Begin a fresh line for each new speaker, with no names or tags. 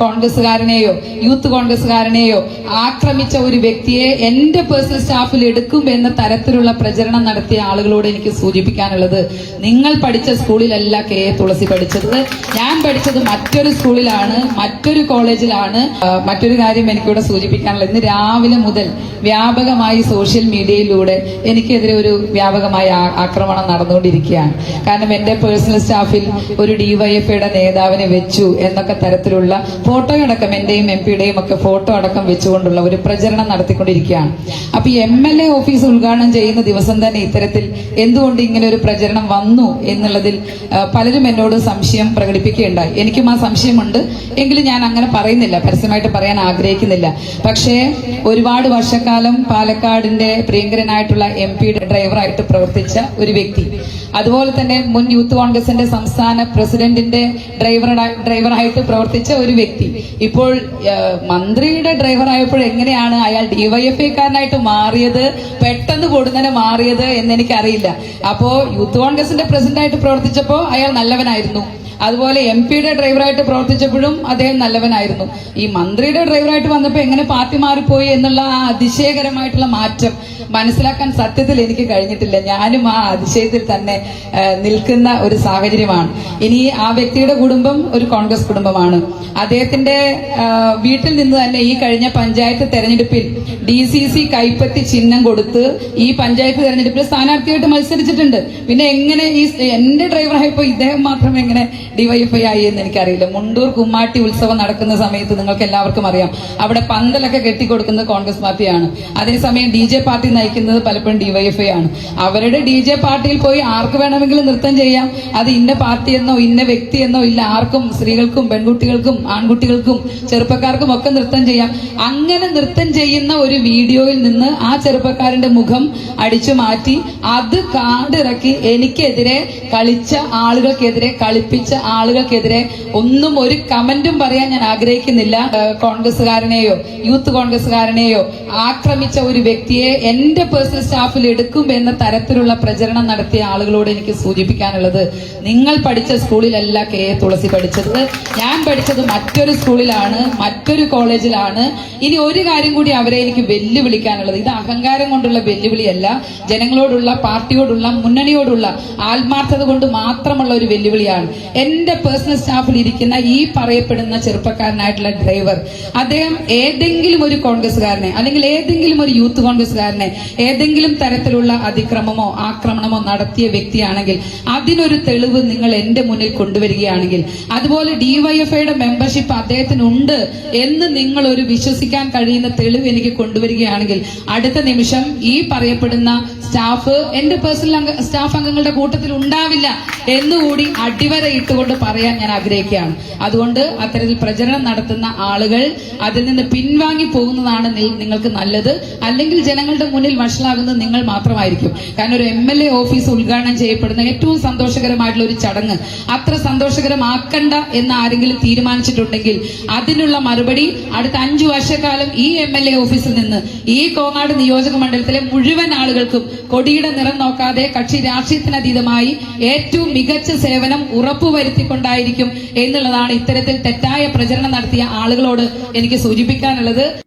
കോൺഗ്രസ്സുകാരനെയോ youth കോൺഗ്രസ്സുകാരനെയോ ആക്രമിച്ച ഒരു വ്യക്തിയെ എന്റെ പേഴ്സണൽ സ്റ്റാഫിൽ എടുക്കും എന്ന തരത്തിലുള്ള പ്രചരണം നടത്തിയ ആളുകളോട് എനിക്ക് സൂചിപ്പിക്കാനുള്ളത്, നിങ്ങൾ പഠിച്ച സ്കൂളിലല്ല കെ തുളസി പഠിച്ചത്. ഞാൻ പഠിച്ചത് മറ്റൊരു സ്കൂളിലാണ്, മറ്റൊരു കോളേജിലാണ്. മറ്റൊരു കാര്യം എനിക്കിവിടെ സൂചിപ്പിക്കാനുള്ളത്, ഇന്ന് രാവിലെ മുതൽ വ്യാപകമായി സോഷ്യൽ മീഡിയയിലൂടെ എനിക്കെതിരെ ഒരു വ്യാപകമായ ആക്രമണം നടന്നുകൊണ്ടിരിക്കുകയാണ്. കാരണം എന്റെ പേഴ്സണൽ സ്റ്റാഫിൽ ഒരു ഡിവൈഎഫ്ഐയുടെ നേതാവിനെ വെച്ചു എന്നൊക്കെ തരത്തിലുള്ള ഫോട്ടോയടക്കം, എന്റെയും എംപിയുടെയും ഒക്കെ ഫോട്ടോ അടക്കം വെച്ചുകൊണ്ടുള്ള ഒരു പ്രചരണം നടത്തിക്കൊണ്ടിരിക്കുകയാണ്. അപ്പൊ ഈ MLA ഓഫീസ് ഉദ്ഘാടനം ചെയ്യുന്ന ദിവസം തന്നെ ഇത്തരത്തിൽ എന്തുകൊണ്ട് ഇങ്ങനെ ഒരു പ്രചരണം വന്നു എന്നുള്ളതിൽ പലരും എന്നോട് സംശയം പ്രകടിപ്പിക്കുകയുണ്ടായി. എനിക്കും ആ സംശയമുണ്ട്, എങ്കിലും ഞാൻ അങ്ങനെ പറയുന്നില്ല, പരസ്യമായിട്ട് പറയാൻ ആഗ്രഹിക്കുന്നില്ല. പക്ഷേ ഒരുപാട് വർഷക്കാലം പാലക്കാടിന്റെ പ്രിയങ്കരനായിട്ടുള്ള MP ഡ്രൈവറായിട്ട് പ്രവർത്തിച്ച ഒരു വ്യക്തി, അതുപോലെ തന്നെ മുൻ യൂത്ത് കോൺഗ്രസിന്റെ സംസ്ഥാന പ്രസിഡന്റിന്റെ ഡ്രൈവറായിട്ട് പ്രവർത്തിച്ച ഒരു വ്യക്തി, ഇപ്പോൾ മന്ത്രിയുടെ ഡ്രൈവറായപ്പോൾ എങ്ങനെയാണ് അയാൾ ഡിവൈഎഫ്ഐക്കാരനായിട്ട് മാറിയത്, പെട്ടെന്ന് കൊടുന്നനെ മാറിയത് എന്നെനിക്കറിയില്ല. അപ്പോ യൂത്ത് കോൺഗ്രസിന്റെ പ്രസിഡന്റായിട്ട് പ്രവർത്തിച്ചപ്പോ അയാൾ നല്ലവനായിരുന്നു, അതുപോലെ MP ഡ്രൈവറായിട്ട് പ്രവർത്തിച്ചപ്പോഴും അദ്ദേഹം നല്ലവനായിരുന്നു. ഈ മന്ത്രിയുടെ ഡ്രൈവറായിട്ട് വന്നപ്പോൾ എങ്ങനെ പാർട്ടി മാറിപ്പോയി എന്നുള്ള ആ അതിശയകരമായിട്ടുള്ള മാറ്റം മനസ്സിലാക്കാൻ സത്യത്തിൽ എനിക്ക് കഴിഞ്ഞിട്ടില്ല. ഞാനും ആ അതിശയത്തിൽ തന്നെ നിൽക്കുന്ന ഒരു സാഹചര്യമാണ്. ഇനി ആ വ്യക്തിയുടെ കുടുംബം ഒരു കോൺഗ്രസ് കുടുംബമാണ്. അദ്ദേഹത്തിന്റെ വീട്ടിൽ നിന്ന് തന്നെ ഈ കഴിഞ്ഞ പഞ്ചായത്ത് തെരഞ്ഞെടുപ്പിൽ DCC കൈപ്പത്തി ചിഹ്നം കൊടുത്ത് ഈ പഞ്ചായത്ത് തെരഞ്ഞെടുപ്പിൽ സ്ഥാനാർത്ഥിയായിട്ട് മത്സരിച്ചിട്ടുണ്ട്. പിന്നെ എങ്ങനെ ഈ എന്റെ ഡ്രൈവറായപ്പോ ഇദ്ദേഹം മാത്രം എങ്ങനെ ഡിവൈഎഫ്ഐ ആയി എന്ന് എനിക്കറിയില്ല. മുണ്ടൂർ കുമ്മാട്ടി ഉത്സവം നടക്കുന്ന സമയത്ത് നിങ്ങൾക്ക് എല്ലാവർക്കും അറിയാം, അവിടെ പന്തലൊക്കെ കെട്ടിക്കൊടുക്കുന്നത് കോൺഗ്രസ് പാർട്ടിയാണ്. അതേസമയം DJ പാർട്ടി നയിക്കുന്നത് പലപ്പോഴും ഡിവൈഎഫ്ഐ ആണ്. അവരുടെ DJ പാർട്ടിയിൽ പോയി ആർക്ക് വേണമെങ്കിലും നൃത്തം ചെയ്യാം. അത് ഇന്ന പാർട്ടിയെന്നോ ഇന്ന വ്യക്തിയെന്നോ ഇല്ല, ആർക്കും, സ്ത്രീകൾക്കും പെൺകുട്ടികൾക്കും ആൺകുട്ടികൾക്കും ചെറുപ്പക്കാർക്കും ഒക്കെ നൃത്തം ചെയ്യാം. അങ്ങനെ നൃത്തം ചെയ്യുന്ന ഒരു വീഡിയോയിൽ നിന്ന് ആ ചെറുപ്പക്കാരന്റെ മുഖം അടിച്ചു മാറ്റി അത് കാടിറക്കി എനിക്കെതിരെ കളിച്ച ആളുകൾക്കെതിരെ, കളിപ്പിച്ച ആളുകൾക്കെതിരെ ഒന്നും ഒരു കമന്റും പറയാൻ ഞാൻ ആഗ്രഹിക്കുന്നില്ല. കോൺഗ്രസ്സുകാരനെയോ യൂത്ത് കോൺഗ്രസ്സുകാരനെയോ ആക്രമിച്ച ഒരു വ്യക്തിയെ എന്റെ പേഴ്സണൽ സ്റ്റാഫിൽ എടുക്കും എന്ന തരത്തിലുള്ള പ്രചരണം നടത്തിയ ആളുകളോട് എനിക്ക് സൂചിപ്പിക്കാനുള്ളത്, നിങ്ങൾ പഠിച്ച സ്കൂളിലല്ല കെ തുളസി പഠിച്ചത്. ഞാൻ പഠിച്ചത് മറ്റൊരു സ്കൂളിലാണ്, മറ്റൊരു കോളേജിലാണ്. ഇനി ഒരു കാര്യം കൂടി അവരെ എനിക്ക് വെല്ലുവിളിക്കാനുള്ളത്, ഇത് അഹങ്കാരം കൊണ്ടുള്ള വെല്ലുവിളിയല്ല, ജനങ്ങളോടുള്ള, പാർട്ടിയോടുള്ള, മുന്നണിയോടുള്ള ആത്മാർത്ഥത കൊണ്ട് മാത്രമുള്ള ഒരു വെല്ലുവിളിയാണ്. എന്റെ പേഴ്സണൽ സ്റ്റാഫിൽ ഇരിക്കുന്ന ഈ പറയപ്പെടുന്ന ചെറുപ്പക്കാരനായിട്ടുള്ള ഡ്രൈവർ, അദ്ദേഹം ഏതെങ്കിലും ഒരു കോൺഗ്രസ്സുകാരനെ അല്ലെങ്കിൽ ഏതെങ്കിലും ഒരു യൂത്ത് കോൺഗ്രസ്സുകാരനെ ഏതെങ്കിലും തരത്തിലുള്ള അതിക്രമമോ ആക്രമണമോ നടത്തിയ വ്യക്തിയാണെങ്കിൽ അതിനൊരു തെളിവ് നിങ്ങൾ എന്റെ മുന്നിൽ കൊണ്ടുവരികയാണെങ്കിൽ, അതുപോലെ ഡിവൈഎഫ്ഐയുടെ മെമ്പർഷിപ്പ് അദ്ദേഹത്തിനുണ്ട് എന്ന് നിങ്ങൾ ഒരു വിശ്വസിക്കാൻ കഴിയുന്ന തെളിവ് എനിക്ക് കൊണ്ടുവരികയാണെങ്കിൽ അടുത്ത നിമിഷം ഈ പറയപ്പെടുന്ന സ്റ്റാഫ് എന്റെ പേഴ്സണൽ സ്റ്റാഫ് അംഗങ്ങളുടെ കൂട്ടത്തിൽ ഉണ്ടാവില്ല എന്നുകൂടി അടിവര ഇട്ടുകൊണ്ട് പറയാൻ ഞാൻ ആഗ്രഹിക്കുകയാണ്. അതുകൊണ്ട് അത്തരത്തിൽ പ്രചരണം നടത്തുന്ന ആളുകൾ അതിൽ നിന്ന് പിൻവാങ്ങി പോകുന്നതാണ് നിങ്ങൾക്ക് നല്ലത്. അല്ലെങ്കിൽ ജനങ്ങളുടെ മുന്നിൽ വഷളാകുന്നത് നിങ്ങൾ മാത്രമായിരിക്കും. കാരണം ഒരു MLA ഓഫീസ് ഉദ്ഘാടനം ചെയ്യപ്പെടുന്ന ഏറ്റവും സന്തോഷകരമായിട്ടുള്ള ഒരു ചടങ്ങ് അത്ര സന്തോഷകരമാക്കണ്ട എന്ന് ആരെങ്കിലും തീരുമാനിച്ചിട്ടുണ്ടെങ്കിൽ അതിനുള്ള മറുപടി അടുത്ത 5 വർഷക്കാലം ഈ MLA ഓഫീസിൽ നിന്ന് ഈ കോങ്ങാട് നിയോജക മണ്ഡലത്തിലെ മുഴുവൻ ആളുകൾക്കും കൊടിയുടെ നിറം നോക്കാതെ കക്ഷി രാഷ്ട്രീയത്തിനതീതമായി ഏറ്റവും മികച്ച സേവനം ഉറപ്പുവരുത്തിക്കൊണ്ടായിരിക്കും എന്നുള്ളതാണ് ഇത്തരത്തിൽ തെറ്റായ പ്രചരണം നടത്തിയ ആളുകളോട് എനിക്ക് സൂചിപ്പിക്കാനുള്ളത്.